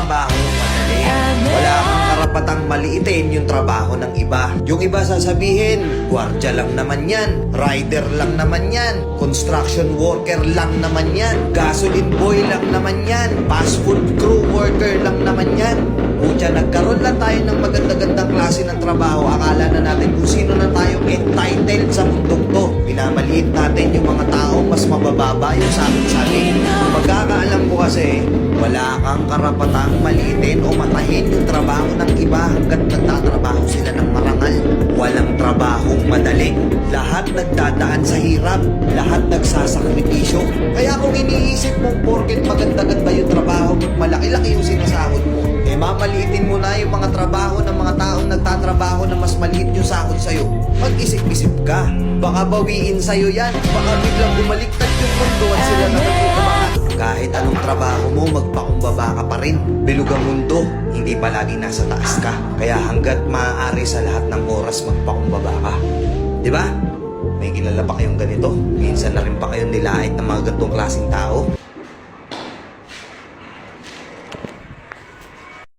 trabaho madali. Wala kang karapatang maliitin yung trabaho ng iba. Yung iba sasabihin, gwardiya lang naman yan, rider lang naman yan, construction worker lang naman yan, gasoline boy lang naman yan, fast food crew worker lang naman yan. Kutya, nagkaroon lang tayo ng maganda-gandang klase ng trabaho. Akala na natin kung sino na tayong entitled sa mundong to. Pinamaliit natin yung mga taong mas mabababa yung sabi. Pagkakaalam ko kasi, wala kang karapatang maliitin o matahin yung trabaho ng iba hanggat nagtatrabaho sila ng marangal. Walang trabahong madali. Lahat nagdadaan sa hirap. Lahat nagsasakripisyo. Kaya kung iniisip mong porket maganda-ganda yung trabaho mo, malaki-laki yung sinasahod mo, mamaliitin mo na yung mga trabaho ng mga taong nagtatrabaho na mas maliit yung sahod sa'yo. Mag-isip-isip ka. Baka bawiin sa'yo yan. Baka biglang bumaliktad yung mundo at sila na nagkukumakas. Kahit anong trabaho mo, magpakumbaba ka pa rin. Bilog ang mundo, hindi palagi nasa taas ka. Kaya hanggat maaari sa lahat ng oras, magpakumbaba ka. Diba? May kilala pa kayong ganito. Minsan na rin pa kayong nilait ng mga ganitong klaseng tao.